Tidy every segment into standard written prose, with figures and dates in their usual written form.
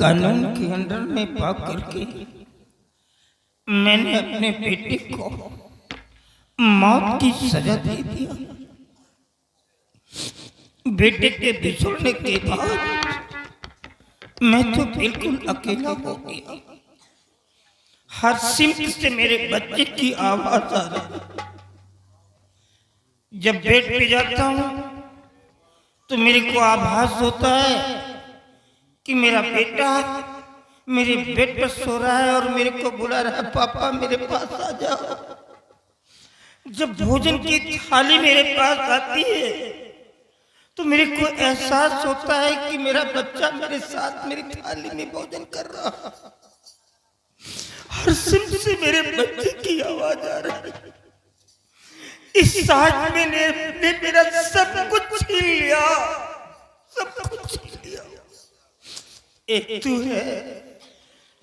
कानून के अंडर में पा करके मैंने अपने बेटे को मौत की सजा दे दिया। बेटे के बिछड़ने के बाद मैं तो बिल्कुल अकेला हो गया। हर सिमत से मेरे बच्चे की आवाज आ रही। जब बेड पे जाता हूँ तो मेरे को आभास होता है कि मेरा बेटा मेरे बेड पर सो रहा है और मेरे को बुला रहा है, पापा मेरे पास आ जाओ। जब भोजन की थाली मेरे पास आती है तो मेरे को एहसास होता है कि मेरा बच्चा मेरे साथ मेरी थाली में भोजन कर रहा है। हर सिमत से मेरे बच्चे की आवाज आ रही है। इस साज में ने मेरा सब कुछ छीन लिया, सब कुछ छीन लिया। एक तू है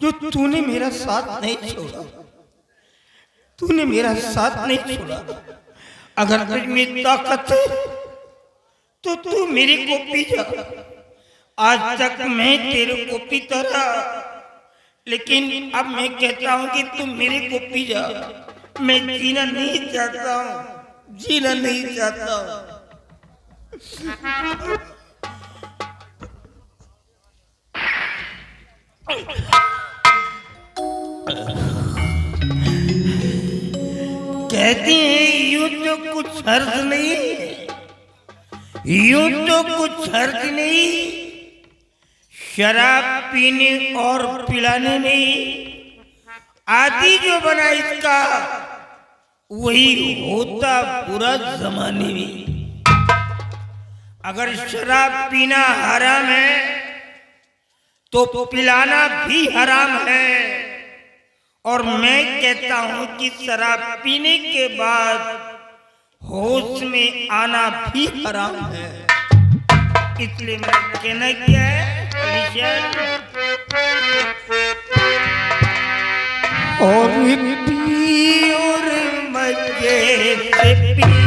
जो तूने मेरा साथ नहीं छोड़ा, तूने मेरा साथ नहीं छोड़ा। अगर तुझ में ताकत है तो तू मेरे को पी जा। आज तक मैं तेरे को पीता रहा, लेकिन अब मैं कहता हूँ कि तू मेरे को पी जा। मैं जीना नहीं चाहता हूँ, जीना नहीं चाहता हूँ। कहती हैं यूं तो कुछ हर्ज नहीं, यूं तो कुछ हर्ज नहीं, शराब पीने और पिलाने में आदि जो बना इसका वही होता बुरा जमाने में। अगर शराब पीना हराम है तो पिलाना भी हराम है। और मैं कहता हूं कि शराब पीने के बाद होश में आना भी हराम है। इसलिए मेरा कहना क्या है, और पी और मजे से पी,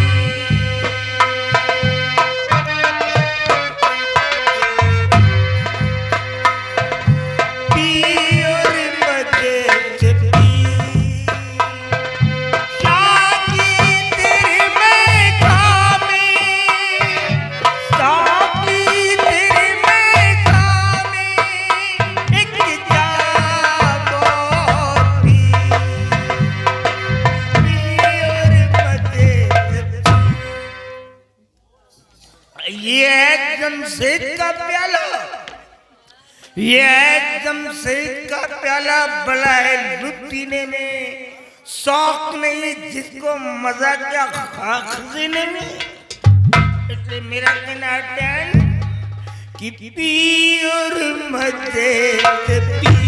जमशेद का प्याला, ये जमशेद का प्याला बड़ा है लुत्फ पीने में, शौक नहीं जिसको मजा क्या खजीने में। इसलिए मेरा कहना है कि पी और मजे से पी।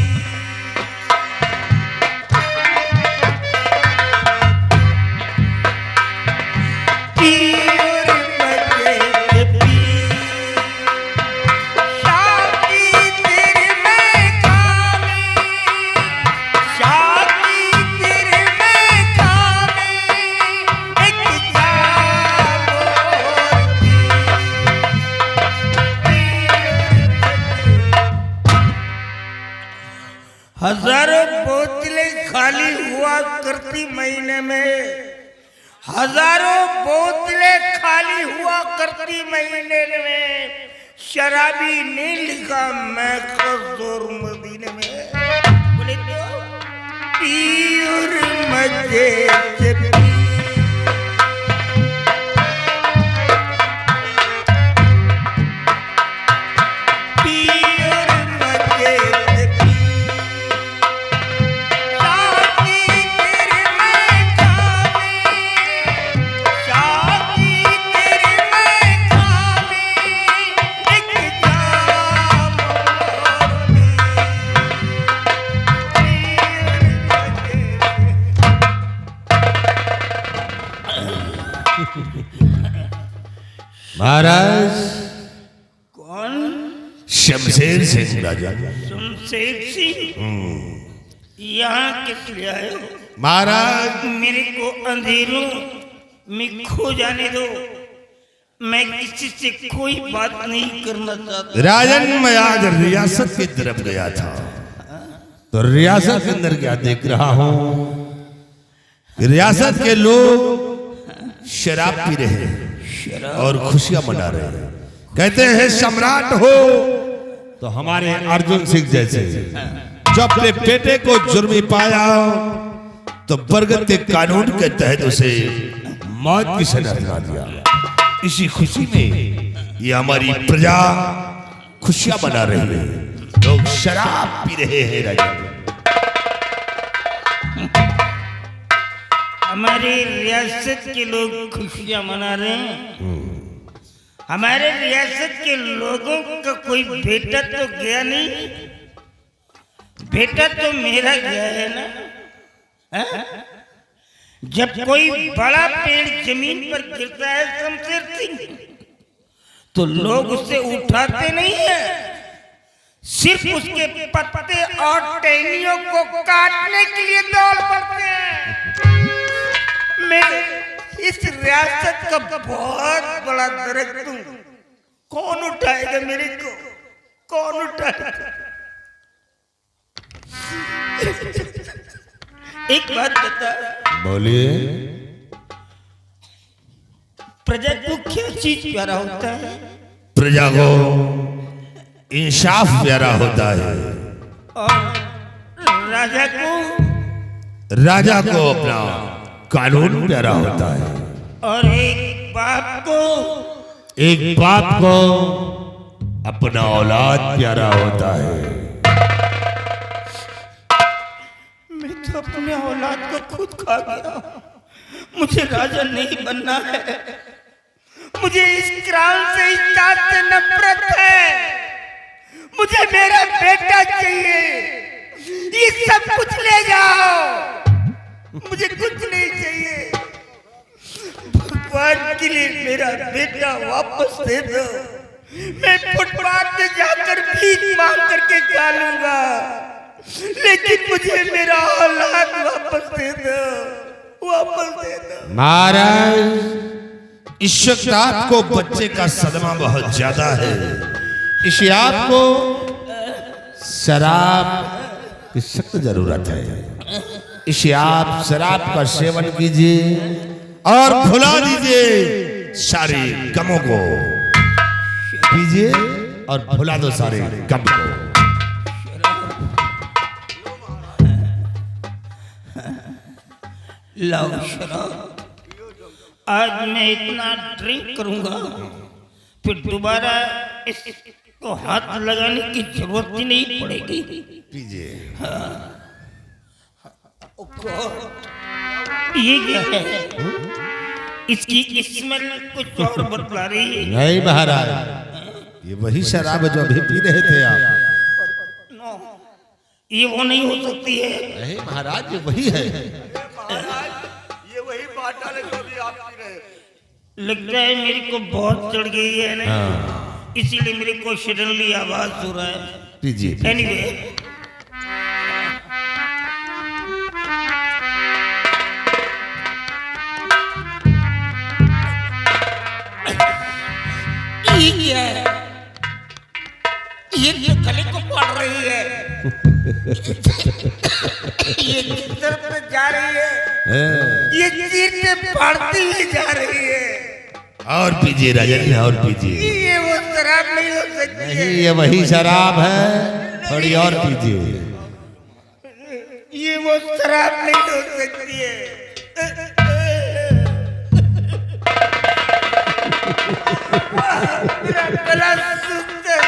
हजारों बोतलें खाली हुआ करती महीने में, हजारों बोतलें खाली हुआ करती महीने में। शराबी ने लिखा मैं कसूर मदीने में। बोले तो पी और मजे से पी। महाराज कौन? शमशेर सिंह राजा। शमशेर सिंह यहाँ किस लिए आए हो? महाराज मेरे को अंधेरों में खो जाने दो। मैं किसी से कोई बात नहीं करना चाहता। राजन मैं आज रियासत की तरफ गया था, तो रियासत के अंदर क्या देख रहा हूँ, रियासत के लोग शराब पी रहे हैं और खुशियां मना रहे हैं। कहते हैं सम्राट हो तो हमारे अर्जुन सिंह जैसे जो अपने बेटे को जुर्मी पाया तो बरगद के कानून के तहत उसे मौत की सजा सुना दिया। इसी खुशी में ये हमारी प्रजा खुशियां मना रही है, लोग शराब पी रहे हैं। राजा हमारे रियासत के लोग खुशियां मना रहे हैं। हमारे रियासत के लोगों का कोई बेटा तो गया नहीं, बेटा तो मेरा गया है ना। है? जब कोई बड़ा पेड़ जमीन पर गिरता है शमशेर सिंह, तो लोग उसे उठाते नहीं है, सिर्फ उसके पत्ते और टहनियों को काटने के लिए दौड़ पड़ते हैं। मैं इस रियासत का बहुत बड़ा दरख्त हूं, कौन उठाएगा मेरे को, कौन उठाएगा? एक बात बता, बोलिए। प्रजा को क्या चीज प्यारा होता है? प्रजा को इंसाफ प्यारा होता है, और राजा को अपना कानून प्यारा होता है, और एक बाप को अपना औलाद प्यारा होता है। मैं तो अपने औलाद को खुद खा गया। मुझे राजा नहीं बनना है, मुझे इस क्राउन से, इस ताज से नफरत है। मुझे मेरा बेटा चाहिए, ये सब कुछ ले जाओ, मुझे कुछ नहीं चाहिए। भगवान के लिए मेरा बेटा वापस दे दो। मैं फुटपाथ पे जाकर भीख मांग करके खा लूंगा, लेकिन मुझे मेरा औलाद वापस दे दो, वापस दे दो। महाराज इस वक्त आपको बच्चे का सदमा बहुत ज्यादा है, इसे आपको शराब की सख्त जरूरत है। इसे आप शराब का सेवन कीजिए और भुला दीजिए सारे गमों को, पीजिए और भुला दो सारे गम को। लाओ शराब। आज मैं इतना ड्रिंक करूंगा, फिर दोबारा इसको हाथ लगाने की जरूरत ही नहीं पड़ेगी। पीजिए। ये क्या है? इसकी स्मेल कुछ और बतला रही है। नहीं महाराज, ये वही शराब जो अभी पी रहे थे आप। ये वो नहीं हो सकती है। नहीं महाराज, ये वही है। ये वही बाटल है जो भी आप पी रहे हैं। लगता है मेरे को बहुत चढ़ गई है ना, इसीलिए मेरे को सडनली आवाज हो रहा है। पीजिए। एनीवे, ये क्या है? ये तो गले को पड़ रही है। ये किस तरफ से जा रही है? ये चीर से फाड़ती हुई जा रही है। और पीजिए राजन, और पीजिए। ये वो शराब नहीं हो सकती है। नहीं, ये वही शराब है, थोड़ी और पीजिए। ये वो शराब नहीं हो सकती है। मेरा गला सूख गया।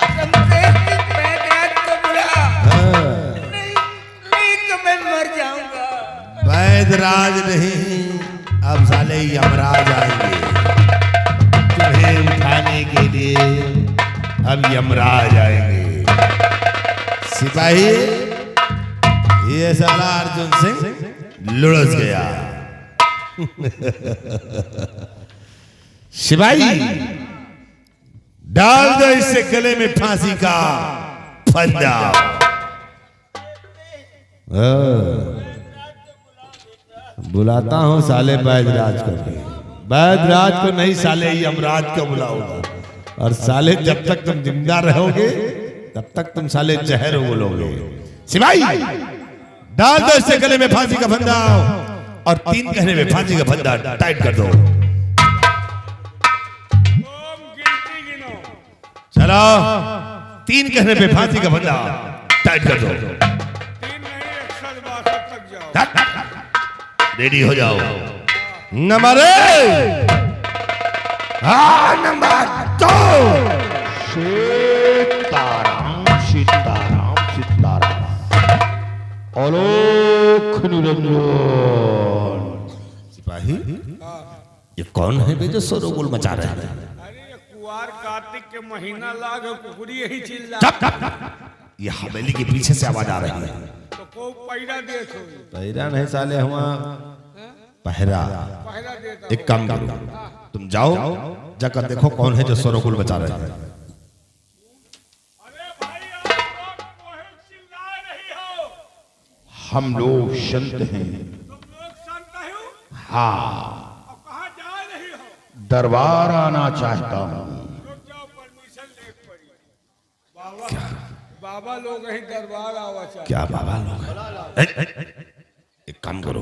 शमशेर सिंह बैठा तो बुला। नहीं तो मैं मर जाऊंगा। वैदराज नहीं, अब साले यमराज आएंगे तुम्हें उठाने के लिए। अब यमराज आएंगे। सिपाही, ये साला अर्जुन सिंह लुढ़स गया। सिपाही, डाल दो इससे गले में फांसी का फंदा। बुलाता हूँ साले बैजराज को भी। बैजराज को नहीं साले यमराज को बुलाऊंगा। और साले जब तक तुम जिंदा रहोगे तब तक तुम साले जहर बोलोगे। सिपाही डाल दो इससे गले में फांसी का फंदा और 3 कहने में फांसी का फंदा टाइट कर दो। चलो 3 कहने पे फांसी का फंदा टाइट कर दो। 3 नहीं 162 तक जाओ। रेडी हो जाओ। नंबर 1 नंबर 2 सीताराम सीताराम सीताराम आलोक निरंजन। सिपाही ये कौन है बे जो शोरगुल मचा रहे हैं? अरे ये कुआर कार्तिक के महीना लाग कुकुरी यही चिल्ला। ये हवेली के पीछे से आवाज आ रही है। तो को पैरा दे छो। पहरा नहीं साले हुआ पहरा। पैरा देता। एक काम करो तुम जाओ जाकर देखो कौन है जो शोरगुल मचा रहे हैं। अरे भाई आप लोग कोहे चिल्ला रही हो। हम लोग संत हैं। तुम लोग संत हो? हाँ अब कहां जा रही हो? दरबार आना चाहता हूँ। रुक जाओ परमिशन ले पड़ी। बाबा बाबा लोग यही दरबार आवा चाहे। क्या बाबा लोग? एक काम करो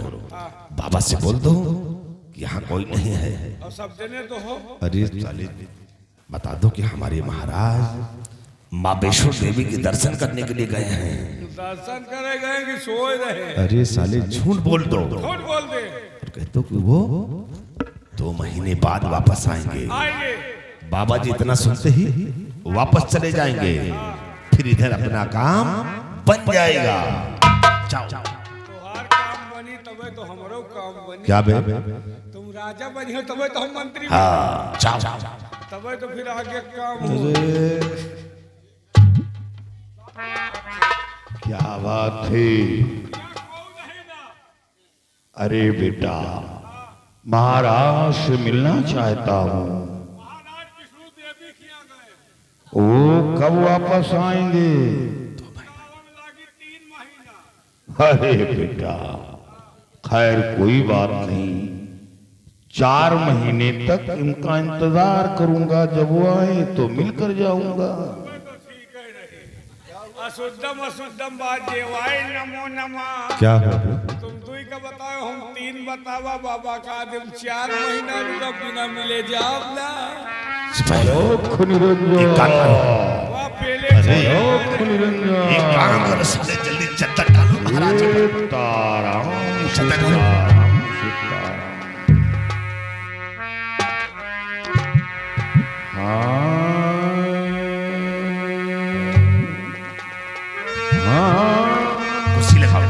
बाबा से बोल दो कि यहाँ कोई नहीं है। और सब जने तो हो। अरे साले बता दो कि हमारे महाराज माँ वैष्णो देवी के दर्शन करने के लिए गए हैं। दर्शन करे गए कि सोए रहे? अरे साले झूठ बोल दो। झूठ बोल दे। और कह दो कि वो 2 महीने बाद वापस आएंगे। आएंगे। बाबा जी इतना सुनते ही वापस चले जाएंगे। फिर इधर अपना काम बन जाएगा। जाओ। तोहार काम बनी तबे तो हमरो काम बनी। क्या बे? तुम राजा बनी हो तबे तो हम मंत्री हाँ जाओ। तबे तो फिर आगे काम हो। क्या बात है? अरे बेटा महाराज से मिलना चाहता हूँ। महाराज विष्णु देवी किया गए। वो कब वापस आएंगे? सावन लागी 3 महीना। अरे बेटा खैर कोई बात नहीं, 4 महीने तक इनका इंतजार करूंगा। जब वो आए तो मिलकर जाऊंगा। तबे तो ठीक है रही। अशुद्धम अशुद्धम बात देवाय नमो नमः। क्या हो? तुम 2 का बताओ हम 3 बतावा। बाबा का दिन 4 महीना रुका बिना मिले जाओ ना। आलोक निरंजन वाह पहले आलोक निरंजन एक काम करो साले जल्दी चद्दर डालो महाराज जी पर। सीताराम चद्दर सीताराम सीताराम। कुर्सी लगाओ।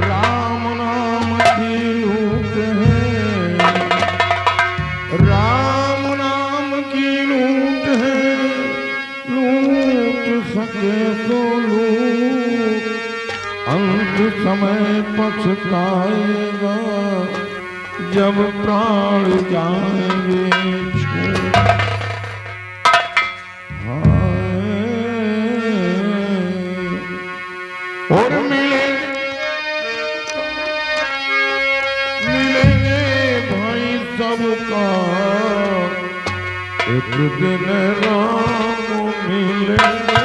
राम नाम की लूट है, राम नाम की लूट है, लूट सके तो लूट, अंत समय पछताएगा जब प्राण जाएंगे छूट। और मिलेंगे भाई सबका एक दिन राम मिलेंगे।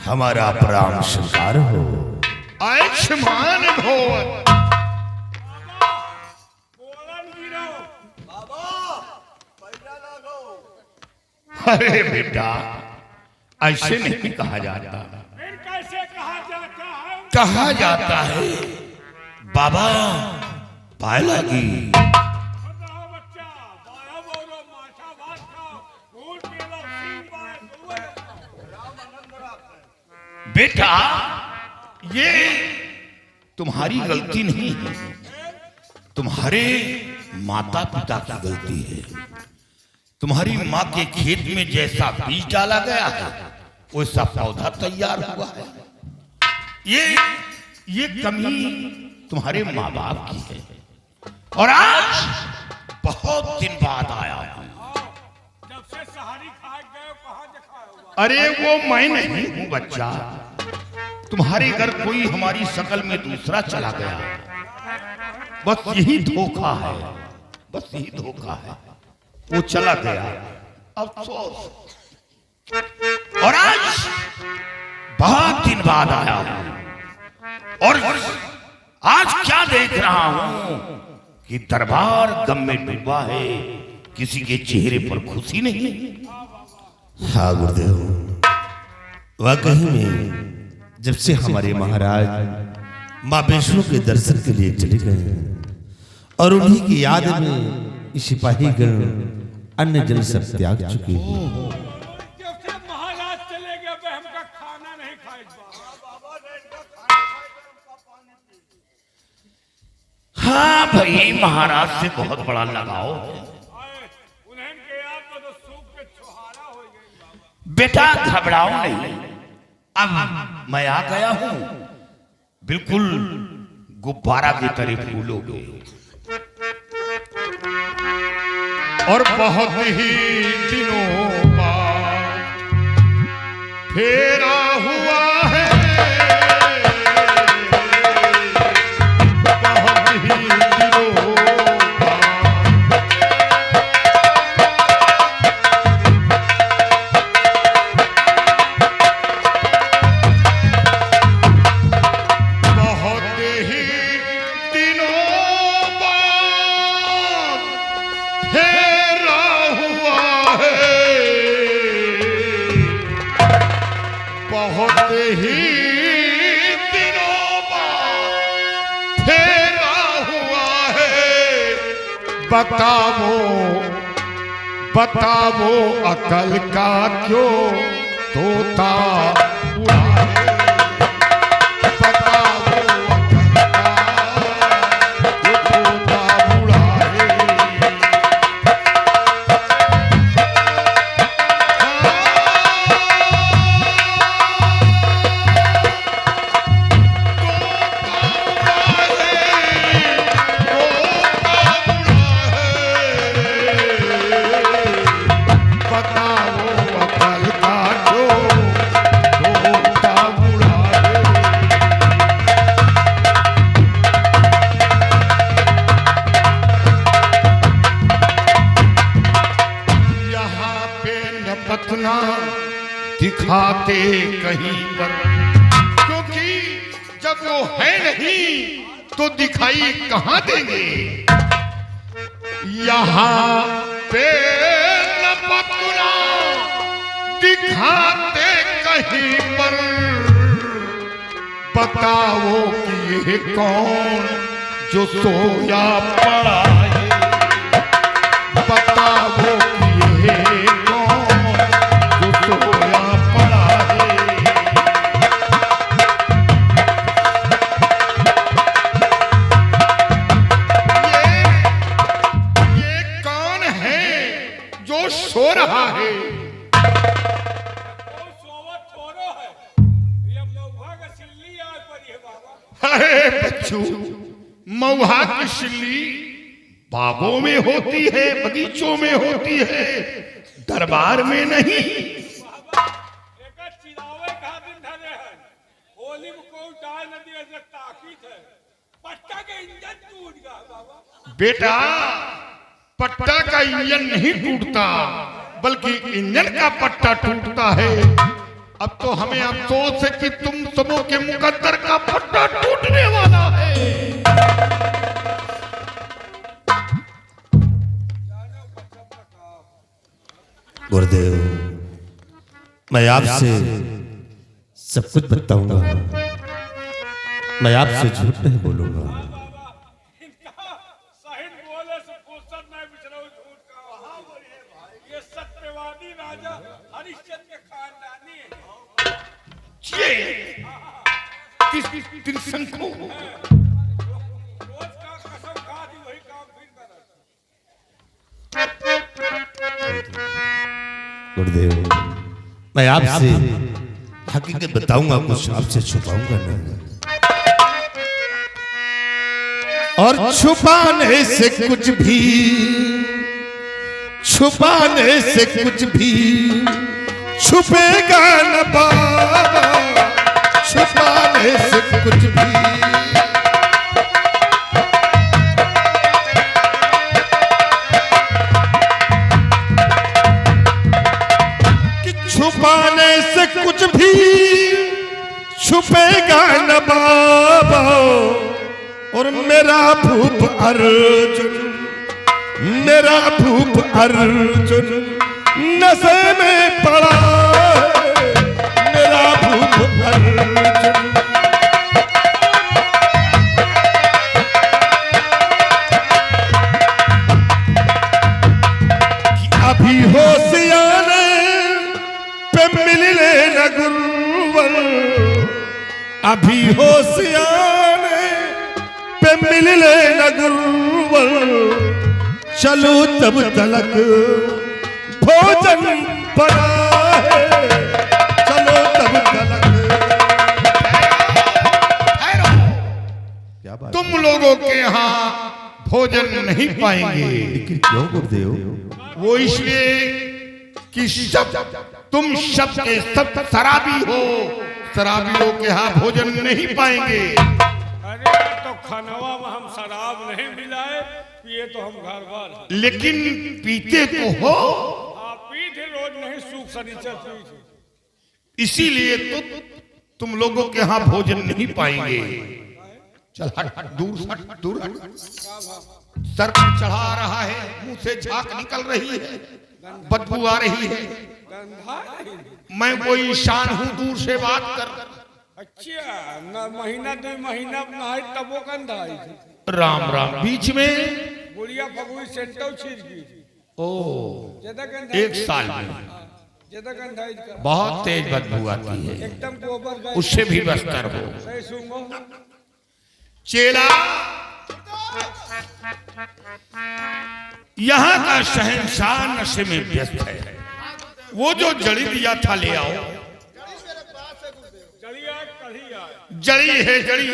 हमारा प्रणाम स्वीकार हो। आयुष्मान भव। अरे बेटा, ऐसे नहीं कहा जाता। फिर कैसे कहा जाता है? कहा जाता है बाबा पाए लगी। बच्चा बाया बोलो, माठा भात खाओ, फूल पी लो, सींग बाय दुए। बेटा, ये तुम्हारी गलती नहीं है, तुम्हारे माता पिता की गलती है। तुम्हारी माँ के खेत में जैसा बीज डाला गया है वैसा पौधा तैयार हुआ है। ये कमी तुम्हारे माँ बाप की है। और आज बहुत दिन बाद आया हूं। जब से सहारी खा गए कहाँ दिखाया हुआ? अरे वो मैं नहीं हूं बच्चा, तुम्हारे घर कोई हमारी शक्ल में दूसरा चला गया। बस यही धोखा है, बस यही धोखा है। वो चला गया, अफसोस। और आज बहुत दिन बाद आया हूं और आज क्या देख रहा हूं कि दरबार गम में डूबा है, किसी के चेहरे पर खुशी नहीं। हाँ गुरुदेव, वाकई में जब से हमारे महाराज माँ वैष्णो के दर्शन के लिए चले गए और उन्हीं की याद में सिपाही गण अन्य जल सब त्याग चुके हैं। जब से महाराज चले गए वे हमका खाना नहीं खाएगा। हाँ भाई, महाराज से बहुत बड़ा लगाव है। उन्हें के याद में तो सूख के छुहारा हो गई बाबा। बेटा घबराओ नहीं, अब मैं आ गया हूं, बिल्कुल गुब्बारा की तरह फूलोगे। और बहुत ही दिनों बाद फेरा हुआ है, बहुत ही दिनों बताओ अकल का क्यों तोता उड़ाए। बताओ अकल का क्यों तोता उड़ाए। दिखाते कहीं पर, क्योंकि जब वो है नहीं तो दिखाई कहां देंगे। यहाँ पे न पतना दिखाते कहीं पर। बताओ कि ये कौन जो सोया पड़ा है। बताओ कि ये सो रहा है। वो सोवत थोरो है, ये मौहा का सिल्ली आए पड़ी है बाबा। अरे बच्चू, मौहा की सिल्ली बागों में होती है, बगीचों में होती है, दरबार में नहीं। बाबा एक चिरावे का दिन धरे है, होली में कोई डाल नदी ऐसे ताकीत है, पट्टा के इंजन टूट गया बाबा। बेटा, पट्टा का इंजन नहीं टूटता, बल्कि इंजन का पट्टा टूटता है। अब तो हमें अफसोस है कि तुम सबों के मुकद्दर का पट्टा टूटने वाला है। गुरुदेव, मैं आपसे सब कुछ बताऊंगा, मैं आपसे झूठ नहीं बोलूंगा। सहित बोले से फुर्सत नहीं बिचरा झूठ का। ये सत्यवादी राजा हरिश्चंद्र के खानदानी है। ये त्रिशंकु रोज का कसम खा दी वही काम फिर करा। गुरुदेव, मैं आपसे हकीकत बताऊंगा, कुछ आपसे छुपाऊंगा नहीं। और छुपाने से कुछ भी, छुपाने से कुछ भी छुपेगा न बाबा, छुपाने से कुछ भी। छुपाने से कुछ भी छुपेगा न बाबा, और मेरा भूप अर्जुन, मेरा भूप अर्जुन नशे में पड़ा है, मेरा भूप अर्जुन। अभी होशियार पे मिल लेना गुरुवर, अभी होशियार पे मिल लेना गुरुवर, चलो तब तलक भोजन बना है, चलो तब तलक। क्या बात? तुम लोगों के यहाँ भोजन नहीं पाएंगे। लेकिन क्यों गुरुदेव? वो इसलिए कि तुम सब के सब शराबी हो, शराबियों के यहाँ भोजन नहीं पाएंगे। अरे तो खनवा में हम शराब नहीं मिलाए, पिए तो हम घर घर। लेकिन पीते तो हो, आप पीते रोज नहीं, सूख शनिचर पीते। इसीलिए तो तुम लोगों के यहाँ भोजन नहीं पाएंगे। चल हट हट, दूर हट, दूर हट। सर पर चढ़ा रहा है, मुंह से झाग निकल रही है, बदबू आ रही है। गंधा नहीं। मैं कोई शान हूँ, दूर से बात कर। अच्छा न महीना 2 महीना नहाई तबो गंधा आई थी। राम राम। बीच में गुड़िया फगुई सेंटो छिड़ गई। ओ ज्यादा गंधा 1 साल में ज्यादा गंधाई का बहुत तेज बदबू आती है, एकदम गोबर गए। उससे भी बचकर हो। सही सुनो। चेला, यहाँ का शहंशाह नशे में व्यस्त है। वो जो जड़ी दिया था ले आओ। जड़ी है, जड़ी।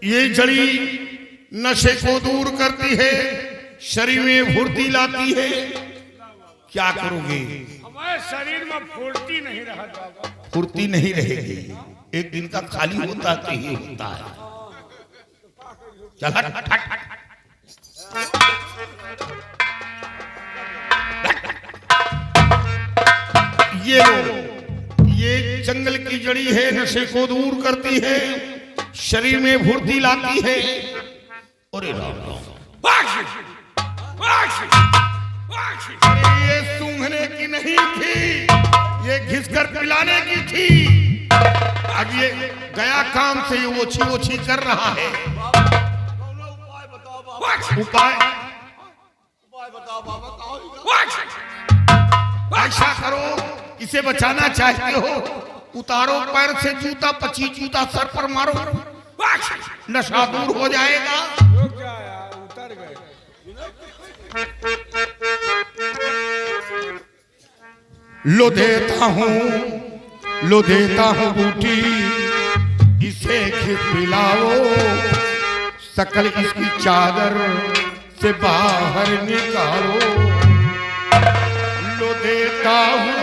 ये जड़ी नशे को दूर करती है, शरीर में फुर्ती लाती है। क्या करोगे? हमारे शरीर में फुर्ती नहीं रहा बाबा। फुर्ती नहीं रहेगी, एक दिन का खाली होता तो ही होता है। चल हट हट हट हट। ये लो, ये जंगल की जड़ी है, नशे को दूर करती है, शरीर में फुर्ती लाती है। अरे राम राम। अरे ये सूंघने की नहीं थी, ये घिसकर पिलाने की थी। अब ये गया काम से ये ओछी ओछी कर रहा है। उपाय ऐसा करो, इसे बचाना चाहते हो, उतारो पैर से जूता, 25 जूता सर पर मारो, नशा दूर हो जाएगा। रुक जा यार, उतर गए। लो देता हूँ, लो देता हूँ बूटी, इसे खिलाओ, सकल इसकी चादर से बाहर निकालो। लो देता हूँ